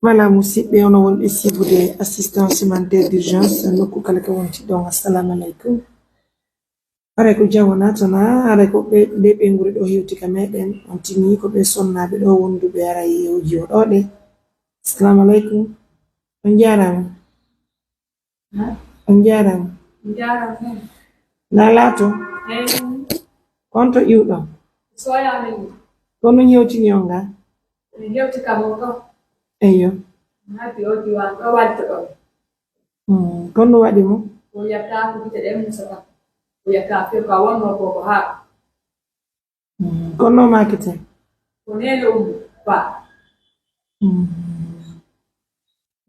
Voilà, musidɓe ono wonɓe sibude assistance humanitaire d'urgence nokku kala ka wonti ɗon. Assalamu alaikum. Are ko jawana tana are ko ɓe ngure ɗo hewti ka meɗen on tini ko ɓe sonnaɓe ɗo wonduɓe ara yewji o ɗo ɗe. Assalamu alaikum. On jarama. On jarama. Lalato. Konto iwɗo. Soya min. Kono hewtini on ga. Min hewti kam o ɗo. Eyo. Happy o diwan ɗo wadde ɗo. Kono waɗi mo? O yetta ko bite ɗen musata. O yetta fe ko wonno ko ha. Kono makete. Ko nene ba.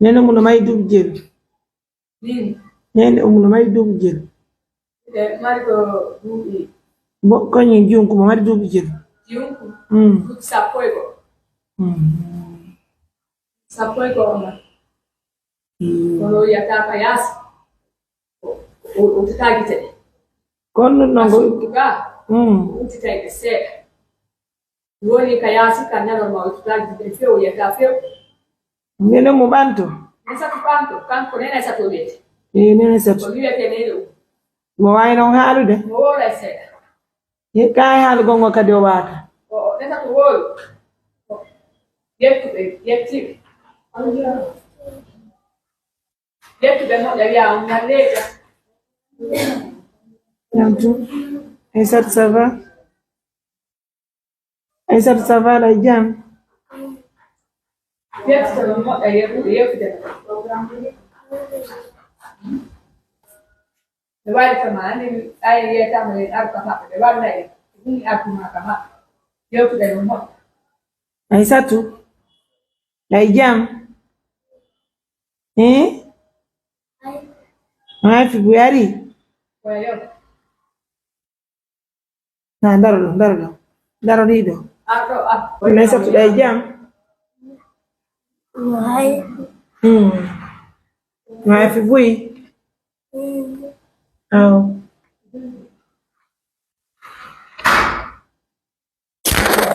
Nene mun may dum jël. Ni. Nene mun may dum jël. Mari ko dubi. Bo ko ñi junku mo mari dum jël. Junku. Sapoy ko. Sapoy ko ma. Kono yata ka yas. O tutagite. Kono nango tuga. Utitagite se. Woni ka yasi ka nalo ma tutagite fe o yata fe. Nene mo banto. Nesa kupanto kanko nene sa tobete. Nene sa to wiete nene. Mo way non haalude. Mo wala se. Ye kay haalu gongo kadi o waata. O nesa to wol. Yetti. Yetti be mo ya on nalega. Yantu. Ça va? Ça va la jam? Yetti be mo yetti. Le vai tamani ai yeta me arka ha. Le vai dai. Ni akuma kama. Yetti be mo. Aisatu. La jam? Februari. Well, Na ndaro nido. Unaweza tudai jam? Mai Februari.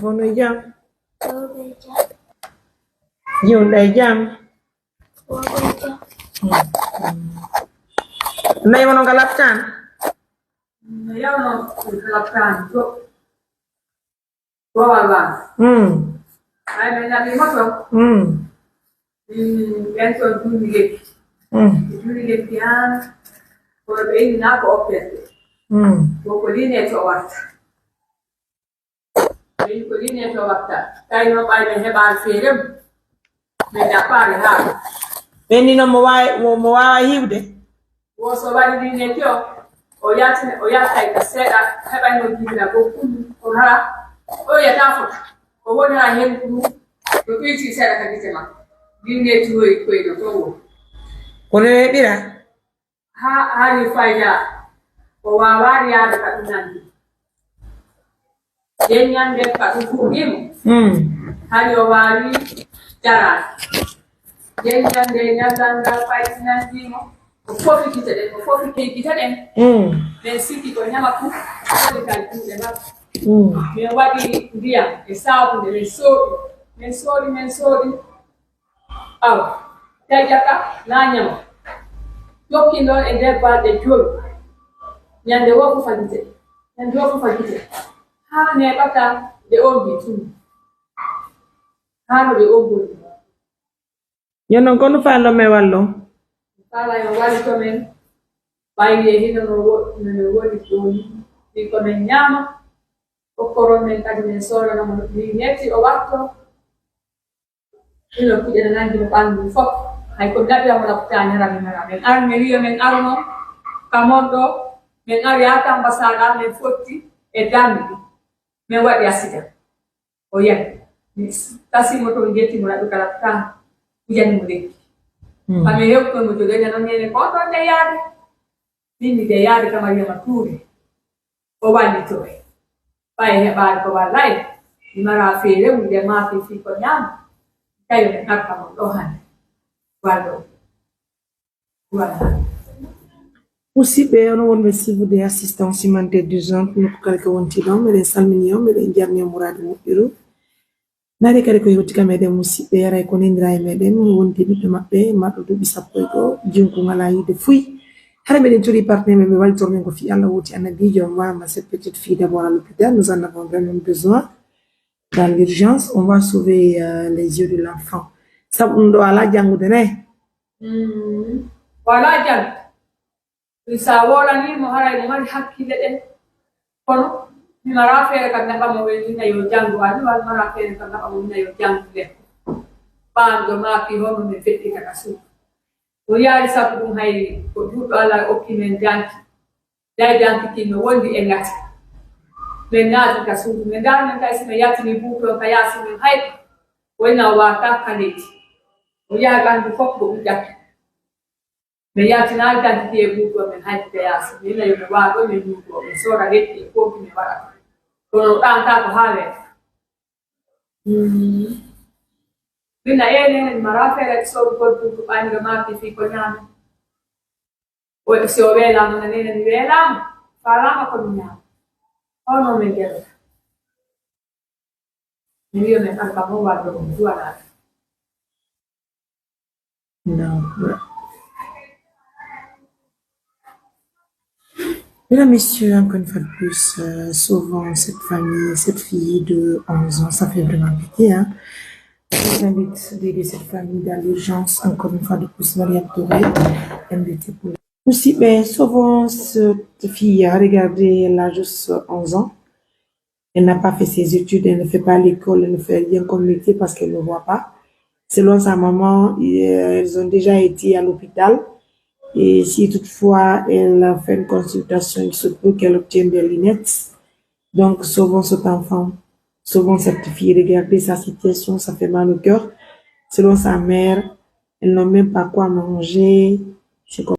Fono jam. Yung dai jam. Nay mo nang kalapkan? Ayaw no kalapkan. Wala. Ay may nabi mo to. Ganto dunigit. Dunigit yan. Por bem na opet. Koline to wat. Koline to wat. Tay no bay me hebar ferem. Me da pare ha. Beni no mo wa hiwde. Wo so bari ni netio. O yata ka seda heba no dibina ko kun ko ha. O yata fo. Ko wona hen ku. Ko piti seda ka ditema. Dinne tuoi ko no to. Ko ne bira. Hari faida. O wawari ya da kadunandi. Yenyan de ka ku gim. Hari o wari jara. Yenyan de nyanda faida ndimo. Kofi kita den. Ben siki ko nyama ku. Ko ka ku de ba. Me wadi dia, esau de mensori. Aw. Tajaka na nyama. Yokindo e deba de jol. Nyande wo fagite. Ha ne baka de obi tu. Ha no de obi. Yonon kono fallo me wallo. Kala yo wali to men. Baile hino no wodi to ni ko men nyama. O koron kadi men soro no mo ni neti o watto. Ilo kujana nandi mo pandu fok. Hay ko dabi mo laptanya rami. Armeliyo men arno kamondo men ariata ambasada men foti e dambi. Men wadi asita. O yen. Tasi mo to ngeti mo radu kalapta. Kujani mo de. Kami hiyo kwa mjogenya na ngene kwa to ndeyade. Nini ndeyade kama yema kure. O wani toy. Pai hebar ko balai. Imara fere mu de ma fi ko nyam. Kayo ne nakka mo dohan. Wala. Musidɓe ono wonɓe sibude assistance humanitaire d'urgence nokku kala ka wonti ɗon. Miɗen salmini on, miɗen jarni on murade moƴƴuru. Nare kadi ko yewtika meɗen musidɓe yaray ko nendira e meɗen wonde ɓiɓɓe maɓɓe marɗo duuɓi 10 ɗo jinko ngala yide fuy hara meɗen tori partenaire men ɓe wallitormen ko fi Allah wuti annabijo on mama cette petite fille d'abord à l'hôpital nous en avons vraiment besoin dans l'urgence on va sauver les yeux de l'enfant sabu ɗum ɗo ala jangude ne wala jang sa wolanimo haray mo mari hakkille ɗen kono mi mara feere kam naɓamo wina yo jangu ani wal mara feere kam naɓamo wina yo jangude ɓanɗo maaki hono min feƴƴi kaka suudu o yaari sabu ɗum hay ko duuɗo Allah okki men janki day jankitino wondi e ngati min naati ka suudu min darmin kay simin yattini buuton ka yaasi min hayɗo wayna wata kaleti o yaha gandu fof ko ɗum ƴakki min yaltina jankiti e buuton min hayɗi ka yaasi mina yo mi waaɗo min juuto min sora letti e konki mi waɗata kono ɗanta ko haale mina ene mara feere sodu golɗum ɓanira maaki fi ko ñaami si o weelama nanene mi weelama falama ko mi ñaama hono min gerata mi wiya men alka mo waddo ɗum duwanaade non. Mesdames, messieurs, encore une fois de plus, sauvons cette famille, cette fille de 11 ans, ça fait vraiment pitié, hein. Je vous invite d'aider cette famille dans l'urgence, encore une fois de plus, Mariam Touré, MDT pour aussi, ben, sauvons cette fille, regardez, elle a juste 11 ans. Elle n'a pas fait ses études, elle ne fait pas l'école, elle ne fait rien comme métier parce qu'elle ne voit pas. Selon sa maman, elles ont déjà été à l'hôpital. Et si toutefois elle a fait une consultation, il se peut qu'elle obtienne des lunettes. Donc, sauvons cet enfant, sauvons cette fille. Regardez sa situation, ça fait mal au cœur. Selon sa mère, elle n'a même pas quoi manger. C'est comme